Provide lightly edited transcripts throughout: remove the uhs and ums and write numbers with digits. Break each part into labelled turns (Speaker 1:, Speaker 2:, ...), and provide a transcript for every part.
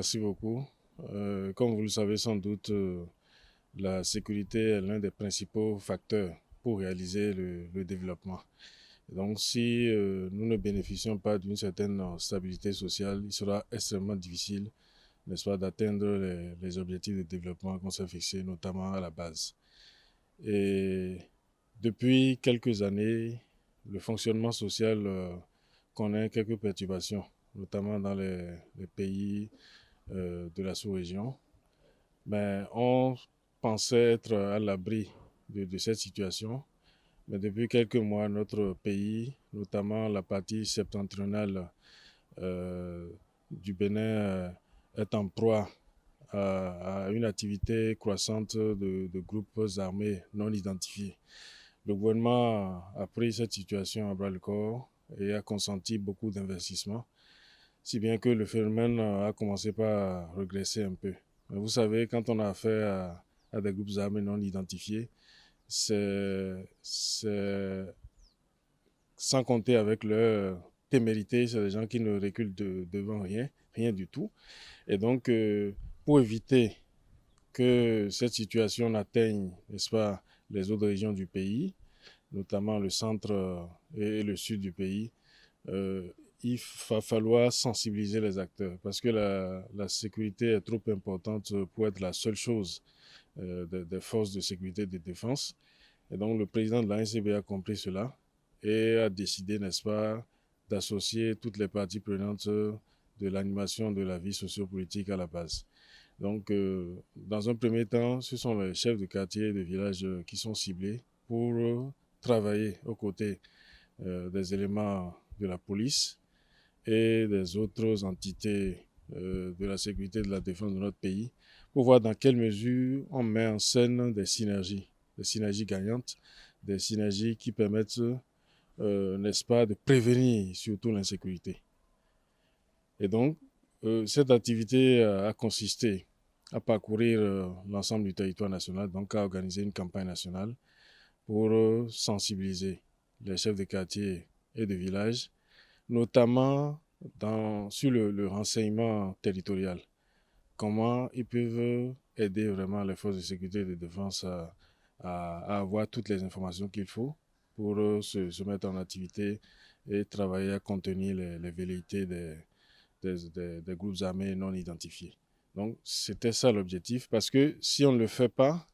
Speaker 1: Merci beaucoup. Comme vous le savez sans doute, la sécurité est l'un des principaux facteurs pour réaliser le développement. Donc, si nous ne bénéficions pas d'une certaine stabilité sociale, il sera extrêmement difficile, n'est-ce pas, d'atteindre les objectifs de développement qu'on s'est fixés, notamment à la base. Et depuis quelques années, le fonctionnement social connaît quelques perturbations, notamment dans les pays de la sous-région. Mais on pensait être à l'abri de cette situation. Mais depuis quelques mois, notre pays, notamment la partie septentrionale du Bénin, est en proie à une activité croissante de groupes armés non identifiés. Le gouvernement a pris cette situation à bras le corps et a consenti beaucoup d'investissements, si bien que le phénomène a commencé par regresser un peu. Mais vous savez, quand on a affaire à des groupes armés non identifiés, c'est sans compter avec leur témérité, c'est des gens qui ne reculent devant rien, rien du tout. Et donc, pour éviter que cette situation n'atteigne, n'est-ce pas, les autres régions du pays, notamment le centre et le sud du pays, euh, il va falloir sensibiliser les acteurs parce que la sécurité est trop importante pour être la seule chose des forces de sécurité et de défense. Et donc le président de l'ANCB a compris cela et a décidé, n'est-ce pas, d'associer toutes les parties prenantes de l'animation de la vie sociopolitique à la base. Donc, dans un premier temps, ce sont les chefs de quartier et de village qui sont ciblés pour travailler aux côtés des éléments de la police et des autres entités de la sécurité et de la défense de notre pays pour voir dans quelle mesure on met en scène des synergies gagnantes, des synergies qui permettent, n'est-ce pas, de prévenir surtout l'insécurité. Et donc, cette activité a consisté à parcourir l'ensemble du territoire national, donc à organiser une campagne nationale pour sensibiliser les chefs de quartier et de village, notamment sur le renseignement territorial. Comment ils peuvent aider vraiment les forces de sécurité et de défense à avoir toutes les informations qu'il faut pour se mettre en activité et travailler à contenir les velléités des groupes armés non identifiés. Donc, c'était ça l'objectif, parce que si on ne le fait pas,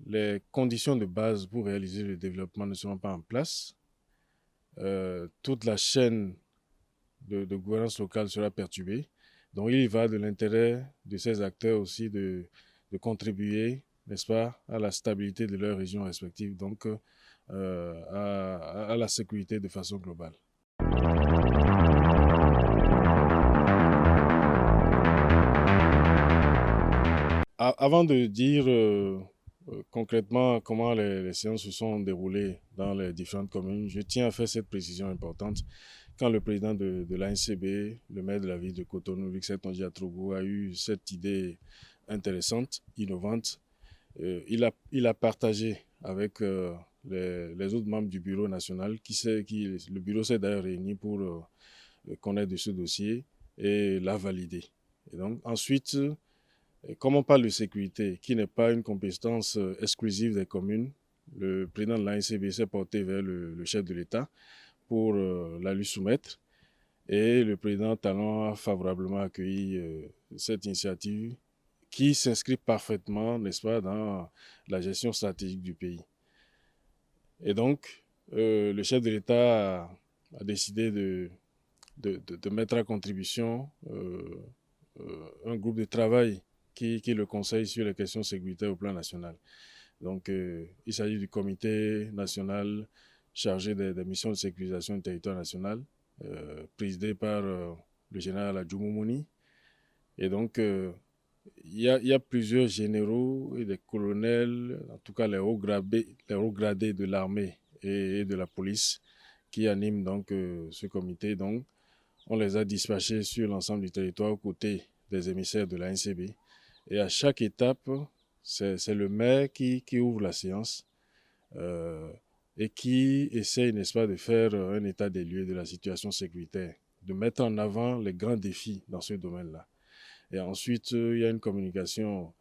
Speaker 1: les conditions de base pour réaliser le développement ne seront pas en place. Toute la chaîne de gouvernance locale sera perturbée. Donc, il y va de l'intérêt de ces acteurs aussi de contribuer, n'est-ce pas, à la stabilité de leurs régions respectives, donc à la sécurité de façon globale. Avant de dire concrètement comment les séances se sont déroulées dans les différentes communes, je tiens à faire cette précision importante. Quand le président de l'ANCB, le maire de la ville de Cotonou, Luxet Tonji-Atrogo, a eu cette idée intéressante, innovante, il a partagé avec les autres membres du bureau national, le bureau s'est d'ailleurs réuni pour connaître de ce dossier et l'a validé. Et donc, ensuite, comme on parle de sécurité, qui n'est pas une compétence exclusive des communes, le président de l'ANCB s'est porté vers le chef de l'État pour la lui soumettre. Et le président Talon a favorablement accueilli cette initiative qui s'inscrit parfaitement, n'est-ce pas, dans la gestion stratégique du pays. Et donc, le chef de l'État a décidé de mettre à contribution un groupe de travail qui le conseille sur les questions sécuritaires au plan national. Donc, il s'agit du comité national chargé des missions de sécurisation du territoire national, présidé par le général Adjoumouni. Et donc, il y a plusieurs généraux et des colonels, en tout cas les hauts gradés de l'armée et de la police, qui animent donc ce comité. Donc, on les a dispatchés sur l'ensemble du territoire aux côtés des émissaires de la NCB. Et à chaque étape, c'est le maire qui ouvre la séance euh, et qui essaye, n'est-ce pas, de faire un état des lieux de la situation sécuritaire, de mettre en avant les grands défis dans ce domaine-là. Et ensuite, il y a une communication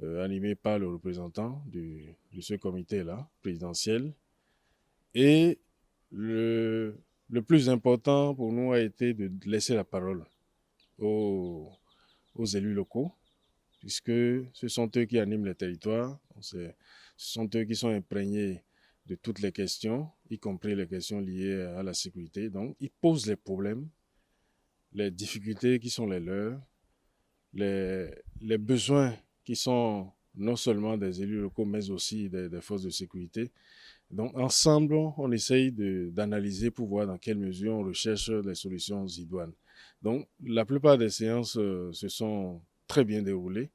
Speaker 1: animée par le représentant de ce comité-là, présidentiel. Et le plus important pour nous a été de laisser la parole aux, aux élus locaux, puisque ce sont eux qui animent les territoires, ce sont eux qui sont imprégnés de toutes les questions, y compris les questions liées à la sécurité. Donc, ils posent les problèmes, les difficultés qui sont les leurs, les besoins qui sont non seulement des élus locaux, mais aussi des forces de sécurité. Donc, ensemble, on essaye d'analyser pour voir dans quelle mesure on recherche des solutions idoines. Donc, la plupart des séances se sont très bien déroulées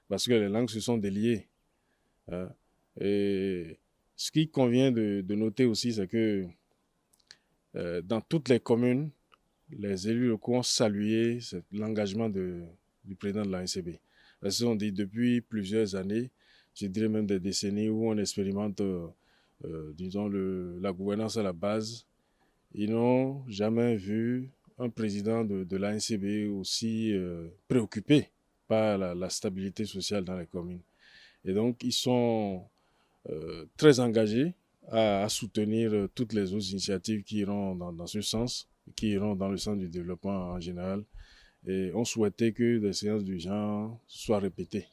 Speaker 1: parce que les langues se sont déliées. Hein. Et ce qui convient de noter aussi, c'est que dans toutes les communes, les élus locaux ont salué l'engagement du président de l'ANCB. Ils se sont dit depuis plusieurs années, je dirais même des décennies, où on expérimente, disons, la gouvernance à la base. Ils n'ont jamais vu un président de l'ANCB aussi préoccupé par la stabilité sociale dans les communes. Et donc, ils sont très engagés à soutenir toutes les autres initiatives qui iront dans ce sens, qui iront dans le sens du développement en général. Et on souhaitait que des séances du genre soient répétées.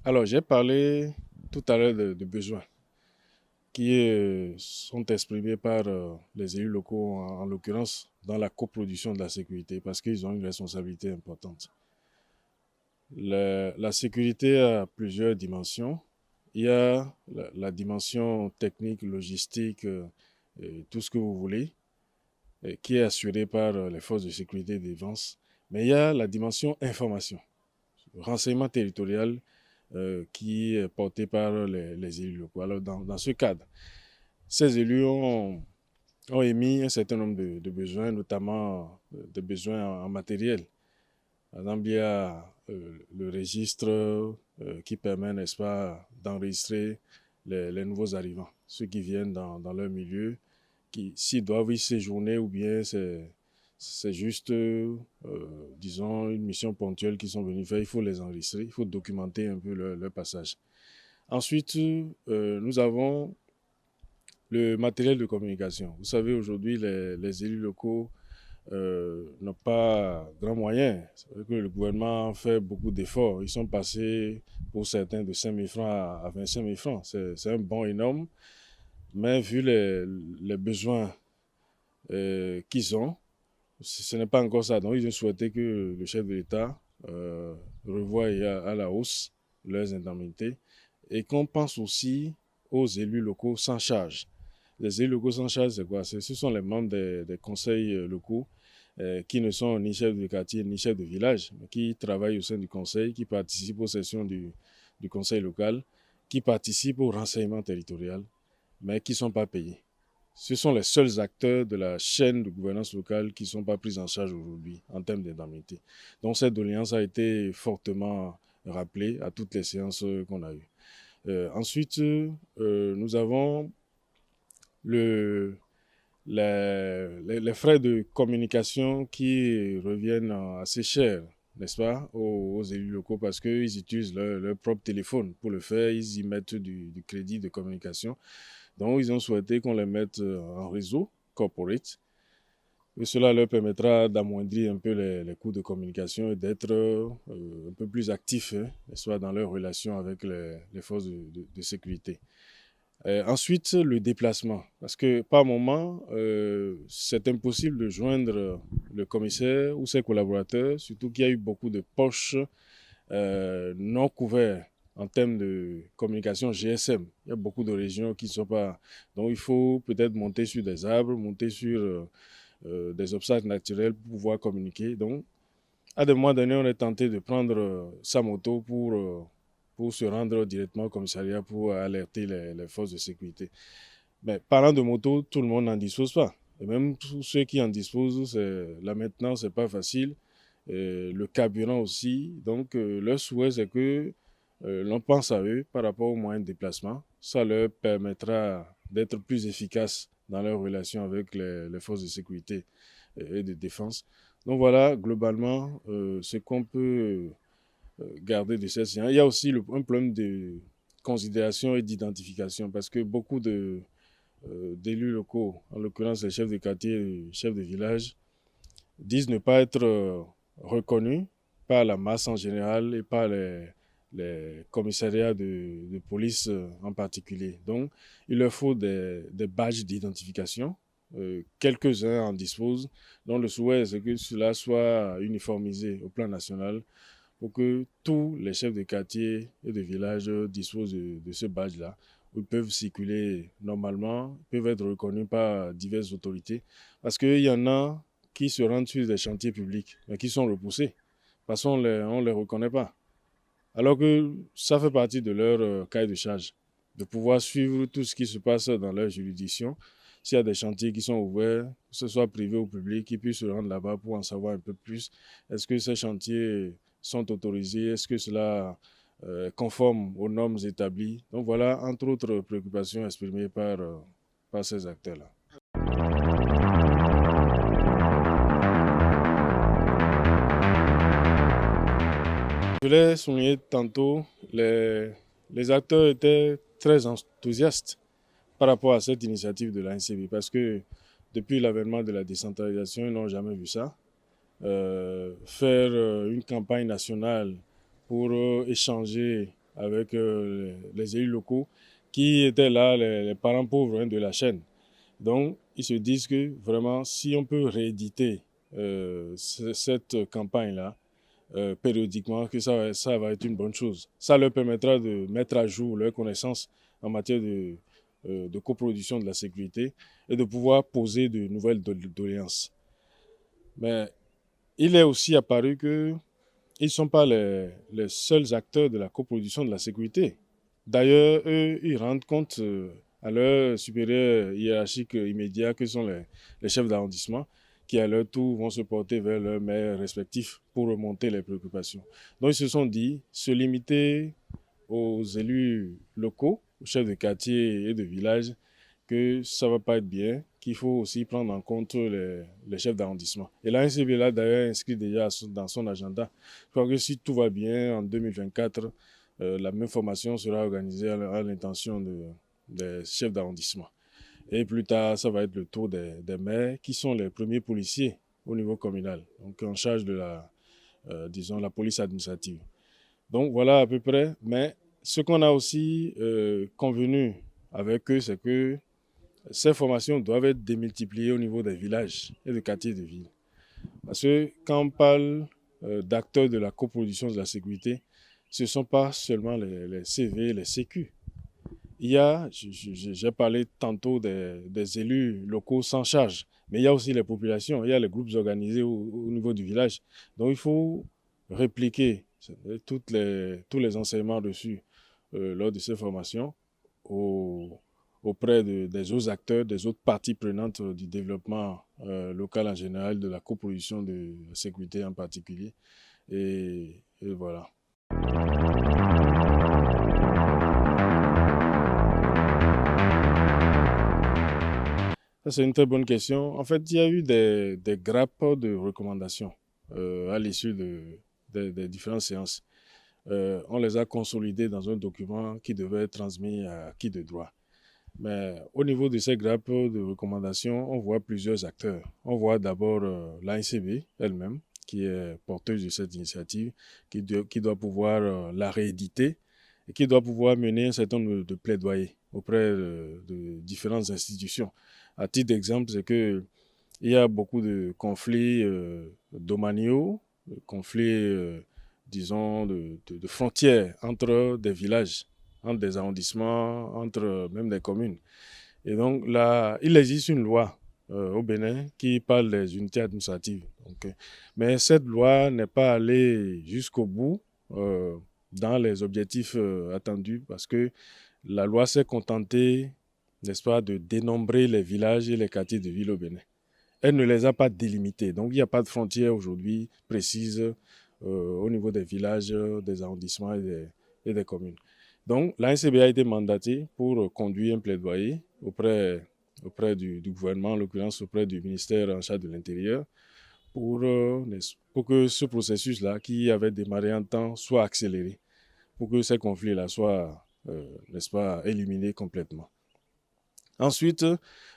Speaker 1: Alors, j'ai parlé tout à l'heure de besoins qui sont exprimés par les élus locaux, en l'occurrence dans la coproduction de la sécurité, parce qu'ils ont une responsabilité importante. La sécurité a plusieurs dimensions. Il y a la dimension technique, logistique, tout ce que vous voulez, qui est assurée par les forces de sécurité de défense. Mais il y a la dimension information, renseignement territorial, qui est porté par les élus locaux. Alors, dans ce cadre, ces élus ont émis un certain nombre de besoins, notamment des besoins en matériel. Par exemple, il y a le registre qui permet, n'est-ce pas, d'enregistrer les nouveaux arrivants, ceux qui viennent dans leur milieu, qui, s'ils doivent y séjourner ou bien c'est juste, disons, une mission ponctuelle qu'ils sont venus faire, il faut les enregistrer, il faut documenter un peu leur passage. Ensuite, nous avons le matériel de communication. Vous savez, aujourd'hui, les élus locaux n'ont pas grand moyen. C'est vrai que le gouvernement fait beaucoup d'efforts. Ils sont passés, pour certains, de 5 000 francs à 25 000 francs. C'est un bond énorme. Mais vu les besoins qu'ils ont, ce n'est pas encore ça. Donc, ils ont souhaité que le chef de l'État revoie à la hausse leurs indemnités et qu'on pense aussi aux élus locaux sans charge. Les élus locaux sans charge, c'est quoi? Ce sont les membres des conseils locaux qui ne sont ni chefs de quartier ni chefs de village, mais qui travaillent au sein du conseil, qui participent aux sessions du conseil local, qui participent au renseignement territorial, mais qui ne sont pas payés. Ce sont les seuls acteurs de la chaîne de gouvernance locale qui ne sont pas pris en charge aujourd'hui en termes d'indemnité. Donc cette doléance a été fortement rappelée à toutes les séances qu'on a eues. Ensuite, nous avons les frais de communication qui reviennent assez chers, n'est-ce pas, aux élus locaux parce qu'ils utilisent leur propre téléphone pour le faire, ils y mettent du crédit de communication. Donc, ils ont souhaité qu'on les mette en réseau corporate. Et cela leur permettra d'amoindrir un peu les coûts de communication et d'être un peu plus actifs, hein, soit dans leur relation avec les forces de sécurité. Ensuite, le déplacement. Parce que par moment, c'est impossible de joindre le commissaire ou ses collaborateurs, surtout qu'il y a eu beaucoup de poches non couvertes en termes de communication GSM. Il y a beaucoup de régions qui ne sont pas... Donc, il faut peut-être monter sur des arbres, monter sur des obstacles naturels pour pouvoir communiquer. Donc, à des mois donné, on est tenté de prendre sa moto pour se rendre directement au commissariat pour alerter les forces de sécurité. Mais parlant de moto, tout le monde n'en dispose pas. Et même tous ceux qui en disposent, là maintenant, ce n'est pas facile. Le carburant aussi. Donc, leur souhait, c'est que l'on pense à eux par rapport aux moyens de déplacement. Ça leur permettra d'être plus efficaces dans leurs relations avec les forces de sécurité et de défense. Donc voilà, globalement, ce qu'on peut garder de cette séance. Il y a aussi un problème de considération et d'identification parce que beaucoup d'élus locaux, en l'occurrence les chefs de quartier et les chefs de village, disent ne pas être reconnus par la masse en général et par les commissariats de police en particulier. Donc, il leur faut des badges d'identification. Quelques-uns en disposent. Donc, le souhait, c'est que cela soit uniformisé au plan national pour que tous les chefs de quartier et de village disposent de ce badge-là, où ils peuvent circuler normalement, peuvent être reconnus par diverses autorités. Parce qu'il y en a qui se rendent sur des chantiers publics, mais qui sont repoussés, parce qu'on ne les reconnaît pas. Alors que ça fait partie de leur cahier de charge, de pouvoir suivre tout ce qui se passe dans leur juridiction. S'il y a des chantiers qui sont ouverts, que ce soit privé ou public, ils puissent se rendre là-bas pour en savoir un peu plus. Est-ce que ces chantiers sont autorisés? Est-ce que cela est conforme aux normes établies? Donc voilà, entre autres préoccupations exprimées par ces acteurs-là. Je l'ai souligné tantôt, les acteurs étaient très enthousiastes par rapport à cette initiative de l'ANCB parce que depuis l'avènement de la décentralisation, ils n'ont jamais vu ça. Faire une campagne nationale pour échanger avec les élus locaux qui étaient là, les parents pauvres de la chaîne. Donc, ils se disent que vraiment, si on peut rééditer cette campagne-là, périodiquement, que ça va être une bonne chose. Ça leur permettra de mettre à jour leurs connaissances en matière de coproduction de la sécurité et de pouvoir poser de nouvelles doléances. Mais il est aussi apparu qu'ils ne sont pas les seuls acteurs de la coproduction de la sécurité. D'ailleurs, eux, ils rendent compte à leurs supérieurs hiérarchiques immédiats, que sont les chefs d'arrondissement, qui à leur tour vont se porter vers leurs maires respectifs pour remonter les préoccupations. Donc ils se sont dit, se limiter aux élus locaux, aux chefs de quartier et de village, que ça ne va pas être bien, qu'il faut aussi prendre en compte les chefs d'arrondissement. Et la NCB l'a d'ailleurs inscrit déjà dans son agenda. Je crois que si tout va bien, en 2024, la même formation sera organisée à l'intention des chefs d'arrondissement. Et plus tard, ça va être le tour des maires, qui sont les premiers policiers au niveau communal, donc en charge de disons, la police administrative. Donc voilà à peu près. Mais ce qu'on a aussi convenu avec eux, c'est que ces formations doivent être démultipliées au niveau des villages et des quartiers de ville. Parce que quand on parle d'acteurs de la coproduction de la sécurité, ce ne sont pas seulement les CV, les sécu. Il y a, j'ai parlé tantôt des élus locaux sans charge, mais il y a aussi les populations, il y a les groupes organisés au niveau du village. Donc il faut répliquer tous les enseignements reçus lors de ces formations auprès des autres acteurs, des autres parties prenantes du développement local en général, de la coproduction de la sécurité en particulier. Et voilà. Ça, c'est une très bonne question. En fait, il y a eu des grappes de recommandations à l'issue des différentes séances. On les a consolidées dans un document qui devait être transmis à qui de droit. Mais au niveau de ces grappes de recommandations, on voit plusieurs acteurs. On voit d'abord l'ANCB elle-même, qui est porteuse de cette initiative, qui doit pouvoir la rééditer et qui doit pouvoir mener un certain nombre de plaidoyers auprès de différentes institutions. À titre d'exemple, c'est qu'il y a beaucoup de conflits domaniaux, de conflits, disons, de frontières entre des villages, entre des arrondissements, entre même des communes. Et donc là, il existe une loi au Bénin qui parle des unités administratives. Donc, mais cette loi n'est pas allée jusqu'au bout dans les objectifs attendus parce que la loi s'est contentée, n'est-ce pas, de dénombrer les villages et les quartiers de ville au Bénin. Elle ne les a pas délimités. Donc, il n'y a pas de frontière aujourd'hui précise au niveau des villages, des arrondissements et des communes. Donc, l'ANCB a été mandatée pour conduire un plaidoyer auprès auprès du gouvernement, en l'occurrence auprès du ministère en charge de l'Intérieur, pour que ce processus-là, qui avait démarré en temps, soit accéléré, pour que ces conflits-là soient, n'est-ce pas, éliminés complètement. Ensuite,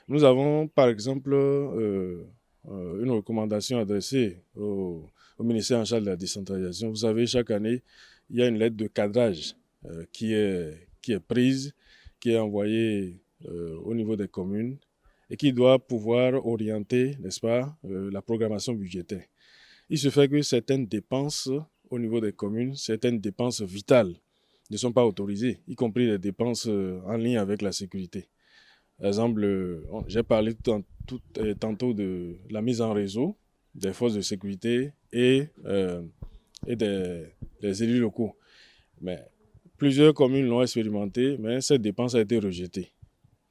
Speaker 1: nous avons par exemple une recommandation adressée au ministère en charge de la décentralisation. Vous savez, chaque année, il y a une lettre de cadrage qui est prise, qui est envoyée au niveau des communes et qui doit pouvoir orienter, n'est-ce pas, la programmation budgétaire. Il se fait que certaines dépenses au niveau des communes, certaines dépenses vitales ne sont pas autorisées, y compris les dépenses en lien avec la sécurité. Par exemple, j'ai parlé tantôt de la mise en réseau des forces de sécurité et des élus locaux. Mais plusieurs communes l'ont expérimenté, mais cette dépense a été rejetée.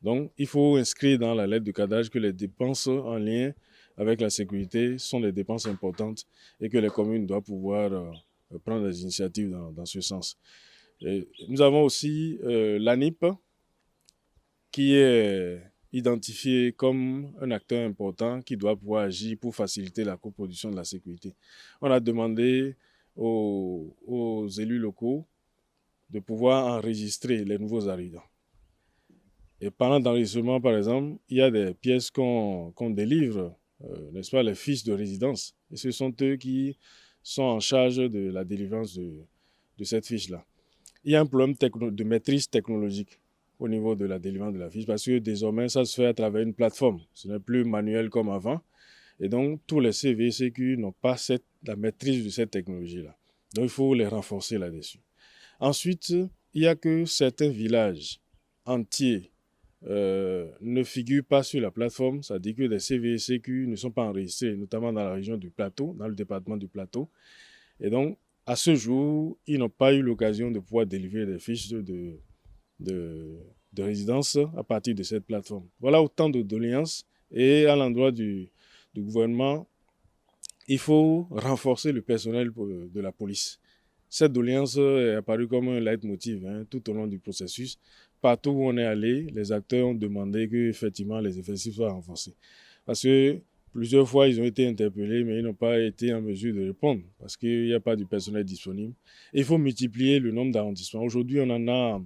Speaker 1: Donc, il faut inscrire dans la lettre de cadrage que les dépenses en lien avec la sécurité sont des dépenses importantes et que les communes doivent pouvoir prendre des initiatives dans ce sens. Et nous avons aussi l'ANIP qui est identifié comme un acteur important qui doit pouvoir agir pour faciliter la coproduction de la sécurité. On a demandé aux élus locaux de pouvoir enregistrer les nouveaux arrivants. Et pendant l'enregistrement, par exemple, il y a des pièces qu'on délivre, n'est-ce pas, les fiches de résidence. Et ce sont eux qui sont en charge de la délivrance de cette fiche-là. Il y a un problème de maîtrise technologique au niveau de la délivrance de la fiche parce que désormais, ça se fait à travers une plateforme. Ce n'est plus manuel comme avant. Et donc, tous les CVCQ n'ont pas la maîtrise de cette technologie-là. Donc, il faut les renforcer là-dessus. Ensuite, il y a que certains villages entiers ne figurent pas sur la plateforme. Ça dit que des CVCQ ne sont pas enregistrés, notamment dans la région du Plateau, dans le département du Plateau. Et donc, à ce jour, ils n'ont pas eu l'occasion de pouvoir délivrer des fiches de résidence à partir de cette plateforme. Voilà autant de doléances. Et à l'endroit du gouvernement, il faut renforcer le personnel de la police. Cette doléance est apparue comme un leitmotiv tout au long du processus. Partout où on est allé, les acteurs ont demandé que effectivement les effectifs soient renforcés. Parce que plusieurs fois, ils ont été interpellés, mais ils n'ont pas été en mesure de répondre parce qu'il n'y a pas de personnel disponible. Et il faut multiplier le nombre d'arrondissements. Aujourd'hui, on en a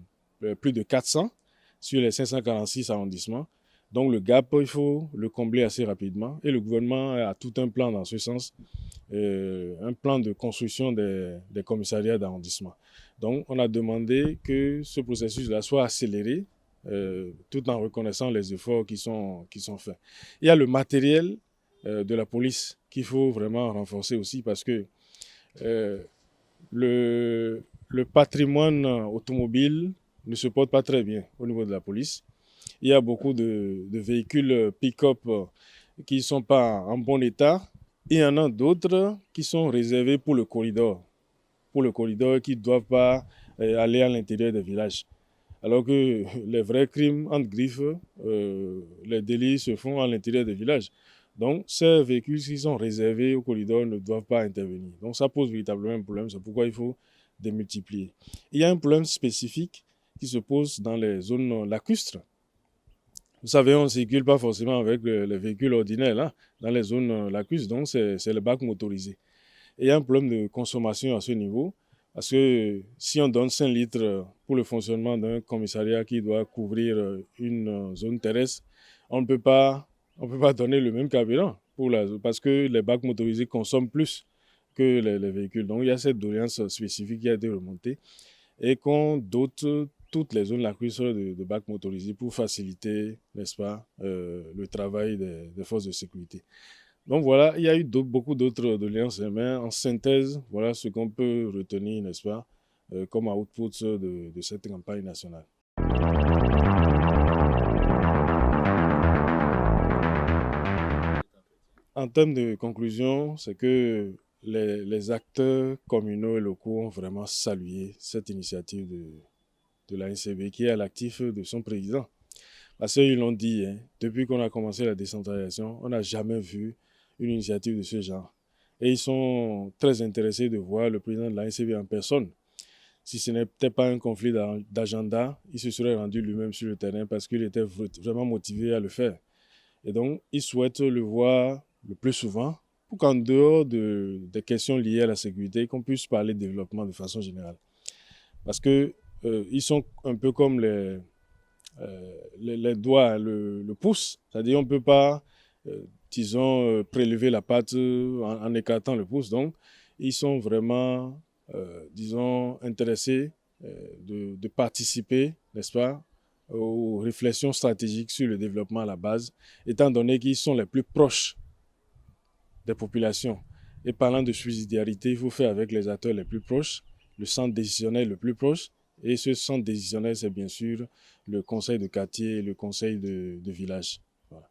Speaker 1: plus de 400 sur les 546 arrondissements. Donc le gap, il faut le combler assez rapidement. Et le gouvernement a tout un plan dans ce sens, un plan de construction des commissariats d'arrondissement. Donc on a demandé que ce processus-là soit accéléré tout en reconnaissant les efforts qui sont faits. Il y a le matériel de la police qu'il faut vraiment renforcer aussi parce que le patrimoine automobile ne se porte pas très bien au niveau de la police. Il y a beaucoup de véhicules pick-up qui ne sont pas en bon état. Et il y en a d'autres qui sont réservés pour le corridor qui ne doivent pas aller à l'intérieur des villages. Alors que les vrais crimes, entre griffes, les délits se font à l'intérieur des villages. Donc, ces véhicules qui sont réservés au corridor ne doivent pas intervenir. Donc, ça pose véritablement un problème. C'est pourquoi il faut démultiplier. Il y a un problème spécifique qui se pose dans les zones lacustres. Vous savez, on ne circule pas forcément avec les véhicules ordinaires là, dans les zones lacustres. Donc, c'est le bac motorisé. Et il y a un problème de consommation à ce niveau. Parce que si on donne 5 litres pour le fonctionnement d'un commissariat qui doit couvrir une zone terrestre, on ne peut pas donner le même carburant parce que les bacs motorisés consomment plus que les véhicules. Donc il y a cette doléance spécifique qui a été remontée et qu'on dote toutes les zones lacustres de bacs motorisés pour faciliter, n'est-ce pas, le travail des forces de sécurité. Donc voilà, il y a eu beaucoup d'autres doléances, mais en synthèse, voilà ce qu'on peut retenir, n'est-ce pas, comme output de cette campagne nationale. En termes de conclusion, c'est que les acteurs communaux et locaux ont vraiment salué cette initiative de la NCB qui est à l'actif de son président. Parce qu'ils l'ont dit, depuis qu'on a commencé la décentralisation, on n'a jamais vu une initiative de ce genre. Et ils sont très intéressés de voir le président de la NCB en personne. si ce n'était pas un conflit d'agenda, il se serait rendu lui-même sur le terrain parce qu'il était vraiment motivé à le faire. Et donc, il souhaite le voir le plus souvent pour qu'en dehors des questions liées à la sécurité, qu'on puisse parler de développement de façon générale. Parce que ils sont un peu comme les doigts, le pouce. C'est-à-dire, on ne peut pas, disons, prélever la pâte en écartant le pouce. Donc, ils sont vraiment, disons, intéressés de participer, n'est-ce pas, aux réflexions stratégiques sur le développement à la base, étant donné qu'ils sont les plus proches des populations. Et parlant de subsidiarité, il faut faire avec les acteurs les plus proches, le centre décisionnel le plus proche. Et ce centre décisionnel, c'est bien sûr le conseil de quartier et le conseil de village. Voilà.